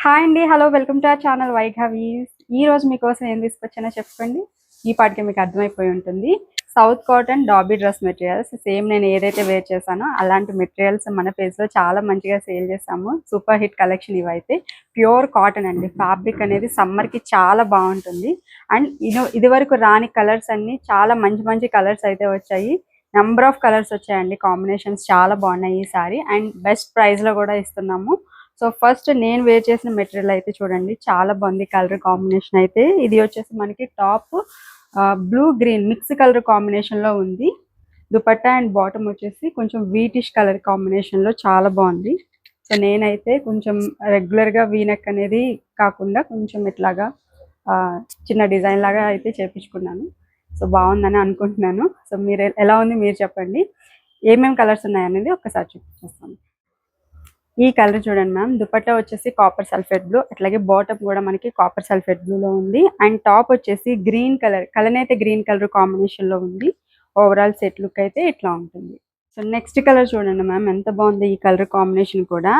Hi అండి. Hello. Welcome to our channel వైఘవీస్. ఈ రోజు మీకోసం ఏం తీసుకొచ్చానో చెప్పండి. ఈ పాటికి మీకు అర్థమైపోయి ఉంటుంది. South cotton dobby dress materials same నేను ఏదైతే వేర్ చేశానో అలాంటి మెటీరియల్స్ మన పేజ్లో చాలా మంచిగా సేల్ చేస్తాము. సూపర్ హిట్ కలెక్షన్ ఇవైతే ప్యూర్ కాటన్ అండి. ఫ్యాబ్రిక్ అనేది సమ్మర్కి చాలా బాగుంటుంది. అండ్ ఇది వరకు రాని కలర్స్ అన్ని చాలా మంచి మంచి కలర్స్ అయితే వచ్చాయి. నెంబర్ ఆఫ్ కలర్స్ వచ్చాయండి. కాంబినేషన్స్ చాలా బాగున్నాయి ఈసారి. అండ్ బెస్ట్ ప్రైస్లో కూడా ఇస్తున్నాము. సో ఫస్ట్ నేను వేర్ చేసిన మెటీరియల్ అయితే చూడండి, చాలా బాగుంది. కలర్ కాంబినేషన్ అయితే ఇది వచ్చేసి మనకి top blue green mix colour కాంబినేషన్లో ఉంది. దుపట్టా అండ్ బాటమ్ వచ్చేసి కొంచెం వీటిష్ కలర్ కాంబినేషన్లో చాలా బాగుంది. సో నేనైతే కొంచెం రెగ్యులర్గా వీనెక్ అనేది కాకుండా కొంచెం ఇట్లాగా చిన్న డిజైన్ లాగా అయితే చేపించుకున్నాను. సో బాగుందని అనుకుంటున్నాను. సో మీరు ఎలా ఉంది మీరు చెప్పండి. ఏమేమి కలర్స్ ఉన్నాయనేది ఒక్కసారి చూపించేస్తాను. ఈ కలర్ చూడండి మ్యామ్. దుపట్టా వచ్చేసి కాపర్ సల్ఫేట్ బ్లూ, అట్లాగే బాటమ్ కూడా మనకి కాపర్ సల్ఫేట్ బ్లూలో ఉంది. అండ్ టాప్ వచ్చేసి గ్రీన్ కలర్, కలనైతే గ్రీన్ కలర్ కాంబినేషన్లో ఉంది. ఓవరాల్ సెట్ లుక్ అయితే ఇట్లా ఉంటుంది. సో నెక్స్ట్ కలర్ చూడండి మ్యామ్, ఎంత బాగుంది ఈ కలర్ కాంబినేషన్ కూడా.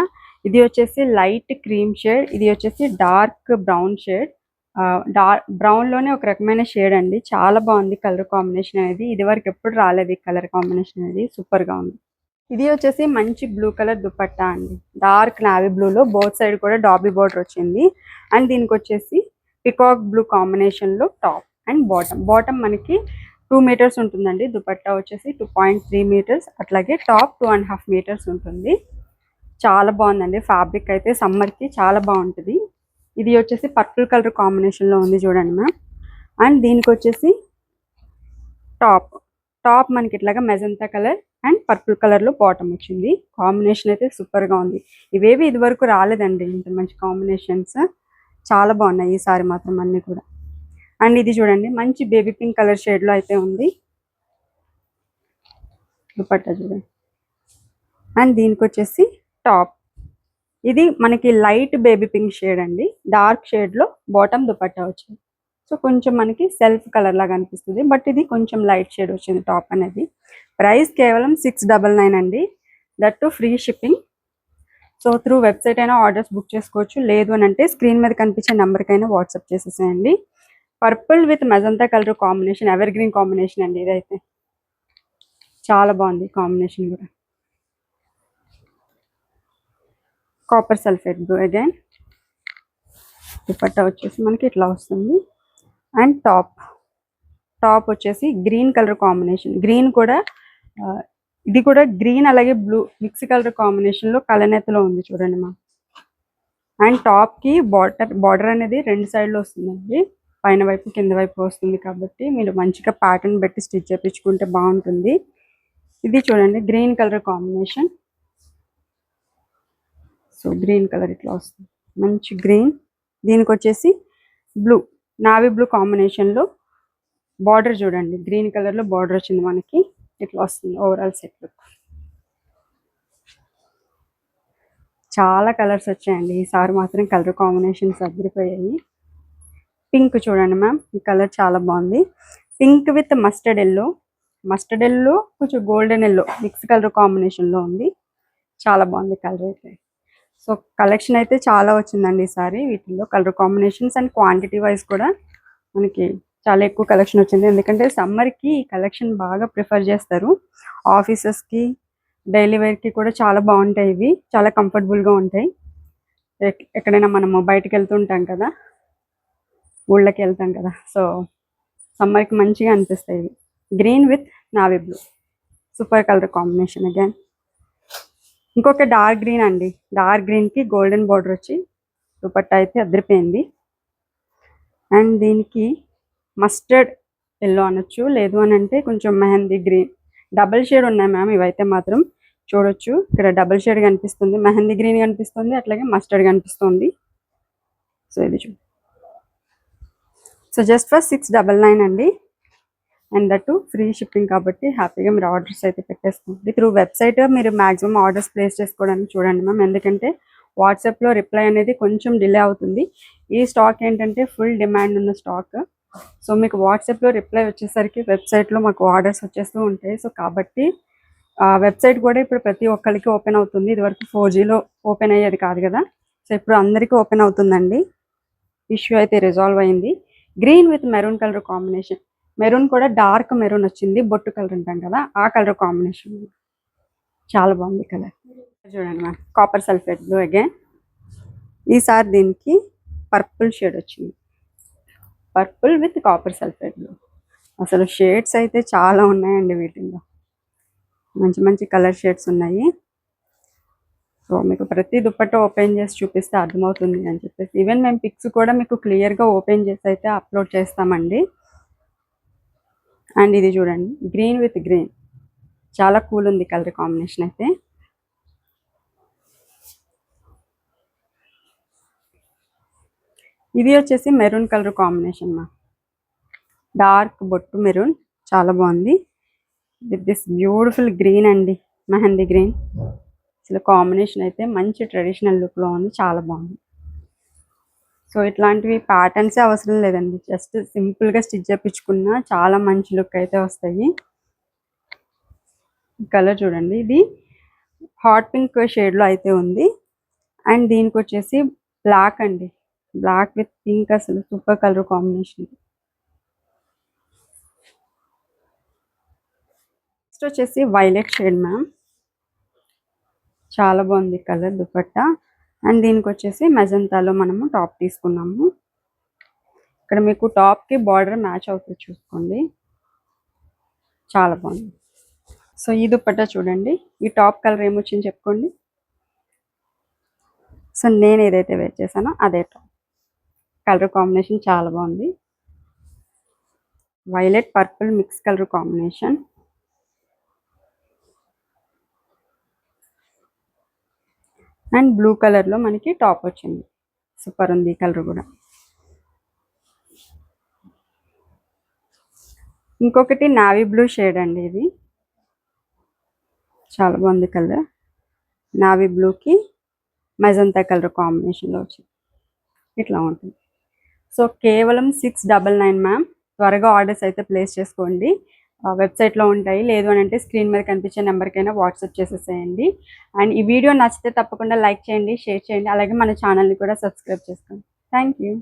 ఇది వచ్చేసి లైట్ క్రీమ్ షేడ్, ఇది వచ్చేసి డార్క్ బ్రౌన్ షేడ్. బ్రౌన్లోనే ఒక రకమైన షేడ్ అండి. చాలా బాగుంది కలర్ కాంబినేషన్ అనేది. ఇది వరకు ఎప్పుడు రాలేదు ఈ కలర్ కాంబినేషన్ అనేది. సూపర్గా ఉంది. ఇది వచ్చేసి మంచి బ్లూ కలర్ దుపట్టా అండి. డార్క్ నావీ బ్లూలో బోత్ సైడ్ కూడా డాబీ బోర్డర్ వచ్చింది. అండ్ దీనికి వచ్చేసి పికాక్ బ్లూ కాంబినేషన్లో టాప్ అండ్ బాటమ్ మనకి 2 మీటర్స్ ఉంటుందండి. దుపట్టా వచ్చేసి 2.3 మీటర్స్, అట్లాగే టాప్ 2.5 మీటర్స్ ఉంటుంది. చాలా బాగుందండి. ఫ్యాబ్రిక్ అయితే సమ్మర్కి చాలా బాగుంటుంది. ఇది వచ్చేసి పర్పుల్ కలర్ కాంబినేషన్లో ఉంది చూడండి మ్యామ్. అండ్ దీనికి వచ్చేసి టాప్ మనకి ఇట్లాగా మెజంతా కలర్ అండ్ పర్పుల్ కలర్లో బాటమ్ వచ్చింది. కాంబినేషన్ అయితే సూపర్గా ఉంది. ఇవేవి ఇది వరకు రాలేదండి ఇంత మంచి కాంబినేషన్స్. చాలా బాగున్నాయి ఈసారి మాత్రం అన్నీ కూడా. అండ్ ఇది చూడండి, మంచి బేబీ పింక్ కలర్ షేడ్లో అయితే ఉంది దుపట్టా చూడండి. అండ్ దీనికి వచ్చేసి టాప్, ఇది మనకి లైట్ బేబీ పింక్ షేడ్ అండి. డార్క్ షేడ్లో బాటమ్ దుపట్టా వచ్చింది. సో కొంచెం మనకి సెల్ఫ్ కలర్ లాగా అనిపిస్తుంది, బట్ ఇది కొంచెం లైట్ షేడ్ వచ్చింది టాప్ అనేది. ప్రైస్ కేవలం 699 అండి. That to free shipping. So through website అయినా ఆర్డర్స్ బుక్ చేసుకోవచ్చు. లేదు అని అంటే స్క్రీన్ మీద కనిపించే నెంబర్కైనా వాట్సాప్ చేసేసేయండి. Purple with magenta colour combination, ever green combination అండి. ఇదైతే చాలా బాగుంది కాంబినేషన్ కూడా. Copper sulphate blue again. Dupatta వచ్చేసి మనకి ఇట్లా వస్తుంది. అండ్ టాప్ వచ్చేసి గ్రీన్ కలర్ కాంబినేషన్. గ్రీన్ కూడా ఇది కూడా గ్రీన్ అలాగే బ్లూ మిక్స్ కలర్ కాంబినేషన్లో కలనెత్తలో ఉంది చూడండి మా. అండ్ టాప్కి బార్డర్ అనేది 2 సైడ్లో వస్తుందండి. పైన వైపు కింద వైపు వస్తుంది, కాబట్టి మీరు మంచిగా ప్యాటర్న్ పెట్టి స్టిచ్ చేయించుకుంటే బాగుంటుంది. ఇది చూడండి green colour combination. So green colour ఇట్లా వస్తుంది, మంచి గ్రీన్. దీనికి వచ్చేసి బ్లూ, నావీ బ్లూ కాంబినేషన్లో బార్డర్ చూడండి, గ్రీన్ కలర్లో బార్డర్ వచ్చింది మనకి. ఇట్లా వస్తుంది ఓవరాల్ సెట్ లుక్. చాలా కలర్స్ వచ్చాయండి ఈసారి మాత్రం. కలర్ కాంబినేషన్స్ అదిరిపోయాయి. పింక్ చూడండి మ్యామ్, ఈ కలర్ చాలా బాగుంది. పింక్ విత్ మస్టర్డ్ ఎల్లో కొంచెం గోల్డెన్ ఎల్లో మిక్స్ కలర్ కాంబినేషన్లో ఉంది. చాలా బాగుంది కలర్ అయితే. సో కలెక్షన్ అయితే చాలా వచ్చిందండి ఈసారి. వీటిల్లో colour combinations and quantity wise కూడా మనకి చాలా ఎక్కువ కలెక్షన్ వచ్చింది. ఎందుకంటే సమ్మర్కి ఈ కలెక్షన్ బాగా ప్రిఫర్ చేస్తారు. ఆఫీసెస్కి, డైలీ వేర్కి కూడా చాలా బాగుంటాయి. ఇవి చాలా కంఫర్టబుల్గా ఉంటాయి. ఎక్కడైనా మనము బయటకు వెళ్తుంటాం కదా, ఊళ్ళకి వెళ్తాం కదా, సో సమ్మర్కి మంచిగా అనిపిస్తాయి ఇవి. Green with navy blue, super colour combination again. ఇంకొక డార్క్ గ్రీన్ అండి. డార్క్ గ్రీన్కి గోల్డెన్ బార్డర్ వచ్చి దుపట్టా అయితే అదిరిపోయింది. అండ్ దీనికి మస్టర్డ్ ఎల్లో అనొచ్చు, లేదు అని అంటే కొంచెం మెహందీ గ్రీన్. డబల్ షేడ్ ఉన్నాయి మ్యామ్ ఇవైతే మాత్రం. చూడొచ్చు ఇక్కడ డబల్ షేడ్ కనిపిస్తుంది, మెహందీ గ్రీన్ కనిపిస్తుంది, అట్లాగే మస్టర్డ్ కనిపిస్తుంది. సో ఇది చూ. సో జస్ట్ ఫర్ 699 అండి. అండ్ దట్ ఫ్రీ షిప్పింగ్ కాబట్టి హ్యాపీగా మీరు ఆర్డర్స్ అయితే పెట్టేసుకోండి. త్రూ వెబ్సైట్ మీరు మ్యాక్సిమం ఆర్డర్స్ ప్లేస్ చేసుకోవడానికి చూడండి మ్యామ్. ఎందుకంటే వాట్సాప్లో రిప్లై అనేది కొంచెం డిలే అవుతుంది. ఈ స్టాక్ ఏంటంటే ఫుల్ డిమాండ్ ఉన్న స్టాక్. సో మీకు వాట్సాప్లో రిప్లై వచ్చేసరికి వెబ్సైట్లో మాకు ఆర్డర్స్ వచ్చేస్తూ ఉంటాయి. సో కాబట్టి వెబ్సైట్ కూడా ఇప్పుడు ప్రతి ఒక్కరికి ఓపెన్ అవుతుంది. ఇదివరకు 4Gలో ఓపెన్ అయ్యేది కాదు కదా. సో ఇప్పుడు అందరికీ ఓపెన్ అవుతుందండి. ఇష్యూ అయితే రిజాల్వ్ అయింది. Green with maroon colour combination. Maroon కూడా డార్క్ మెరూన్ వచ్చింది, బొట్టు కలర్ అంటాం కదా ఆ కలర్ కాంబినేషన్. చాలా బాగుంది కలర్. చూడండి ma'am, copper sulphate blue again. ఈసారి దీనికి పర్పుల్ షేడ్ వచ్చింది, purple with copper sulphate blue. అసలు షేడ్స్ అయితే చాలా ఉన్నాయండి వీటిల్లో, మంచి మంచి కలర్ షేడ్స్ ఉన్నాయి. సో మీకు ప్రతి దుప్పట్టా ఓపెన్ చేసి చూపిస్తే అర్థమవుతుంది అని చెప్పేసి, ఈవెన్ మేము పిక్స్ కూడా మీకు క్లియర్గా ఓపెన్ చేసి అయితే అప్లోడ్ చేస్తామండి. అండ్ ఇది చూడండి, గ్రీన్ విత్ గ్రీన్, చాలా కూల్ ఉంది కలర్ కాంబినేషన్ అయితే. ఇది వచ్చేసి మెరూన్ కలర్ కాంబినేషన్ మా, డార్క్ బొట్టు మెరూన్, చాలా బాగుంది. విత్ దిస్ బ్యూటిఫుల్ గ్రీన్ అండి, మెహందీ గ్రీన్. అసలు కాంబినేషన్ అయితే మంచి ట్రెడిషనల్ లుక్లో ఉంది, చాలా బాగుంది. సో ఇట్లాంటివి ప్యాటర్న్సే అవసరం లేదండి, జస్ట్ సింపుల్గా స్టిచ్ చేయించుకున్నా చాలా మంచి లుక్ అయితే వస్తాయి. కలర్ చూడండి, ఇది హాట్ పింక్ షేడ్లో అయితే ఉంది. అండ్ దీనికి వచ్చేసి బ్లాక్ అండి, బ్లాక్ విత్ పింక్, అసలు సూపర్ కలర్ కాంబినేషన్. నెక్స్ట్ వచ్చేసి వైలెట్ షేడ్ మ్యామ్, చాలా బాగుంది కలర్ దుపట్టా. అండ్ దీనికి వచ్చేసి మెజంతాలో మనము టాప్ తీసుకున్నాము. ఇక్కడ మీకు టాప్కి బార్డర్ మ్యాచ్ అవుతుంది చూసుకోండి, చాలా బాగుంది. సో ఈ దుపట్టా చూడండి, ఈ టాప్ కలర్ ఏమొచ్చింది చెప్పుకోండి. సో నేను ఏదైతే వేర్ చేశానో అదే టాప్ కలర్ కాంబినేషన్, చాలా బాగుంది. Violet purple mix colour combination. And blue కలర్లో మనకి టాప్ వచ్చింది, సూపర్ ఉంది ఈ కలర్ కూడా. ఇంకొకటి నావీ బ్లూ షేడ్ అండి, ఇది చాలా బాగుంది కలర్. నావీ బ్లూకి మెజంతా కలర్ కాంబినేషన్లో వచ్చింది, ఇట్లా ఉంటుంది. సో కేవలం 699 మ్యామ్. త్వరగా ఆర్డర్స్ అయితే ప్లేస్ చేసుకోండి, వెబ్సైట్లో ఉంటాయి. లేదు అని అంటే స్క్రీన్ మీద కనిపించే నెంబర్కైనా వాట్సాప్ చేసేసేయండి. అండ్ ఈ వీడియో నచ్చితే తప్పకుండా లైక్ చేయండి, షేర్ చేయండి, అలాగే మన ఛానల్ని కూడా సబ్స్క్రైబ్ చేసుకోండి. Thank you.